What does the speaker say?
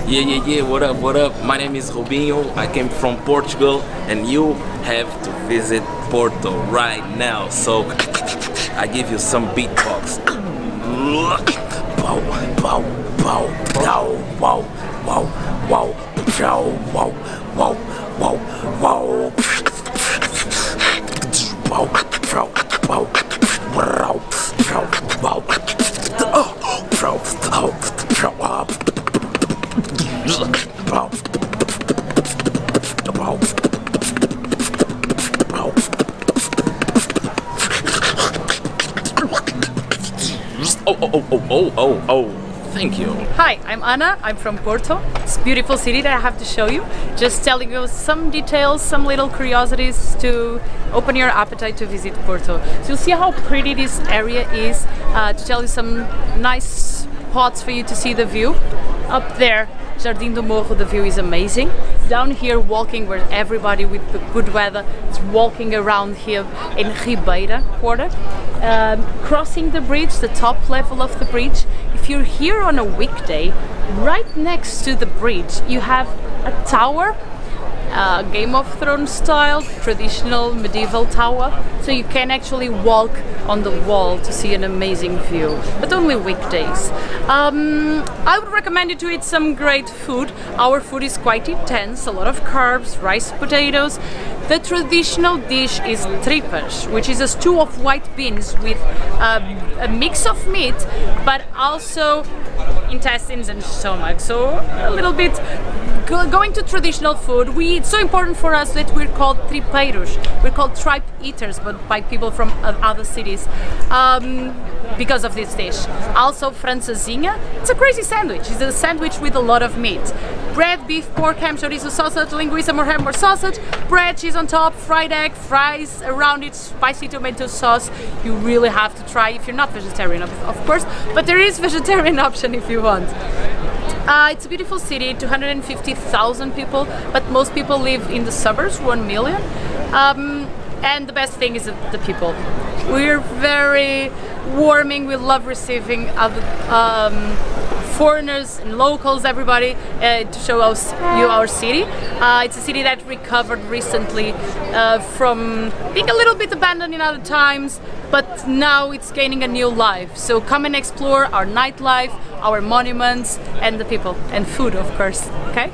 Yeah, what up, what up? My name is Robinho, I came from Portugal, and you have to visit Porto right now, so I give you some beatbox. Bow, bow, bow, bow, wow, wow, wow, wow, wow, wow, wow, wow. Wow, wow, wow, wow, wow, Oh, thank you. Hi, I'm Anna, I'm from Porto. It's a beautiful city that I have to show you. Just telling you some details, some little curiosities to open your appetite to visit Porto. So you'll see how pretty this area is, to tell you some nice spots for you to see the view. Up there, Jardim do Morro, the view is amazing. Down here, walking where everybody with the good weather is walking around here in Ribeira Quarter. Crossing the bridge, the top level of the bridge. If you're here on a weekday, right next to the bridge, you have a tower, Game of Thrones style, traditional medieval tower, so you can actually walk on the wall to see an amazing view, but only weekdays. I would recommend you to eat some great food. Our food is quite intense, a lot of carbs, rice, potatoes. The traditional dish is tripas, which is a stew of white beans with a mix of meat, but also intestines and stomach, so a little bit going to traditional food. It's so important for us that we're called tripeiros. We're called tripe eaters, but by people from other cities, because of this dish. Also, francesinha. It's a crazy sandwich. It's a sandwich with a lot of meat. Bread, beef, pork, ham, chorizo, sausage, linguiça, more ham, more sausage, bread, cheese on top, fried egg, fries around it, spicy tomato sauce. You really have to try if you're not vegetarian, of course, but there is vegetarian option if you want. It's a beautiful city, 250,000 people, but most people live in the suburbs, 1 million. And the best thing is the people. We're very warming, we love receiving other foreigners and locals, everybody, to show you our city. It's a city that recovered recently from being a little bit abandoned in other times, but now it's gaining a new life. So come and explore our nightlife, our monuments, and the people, and food, of course, okay?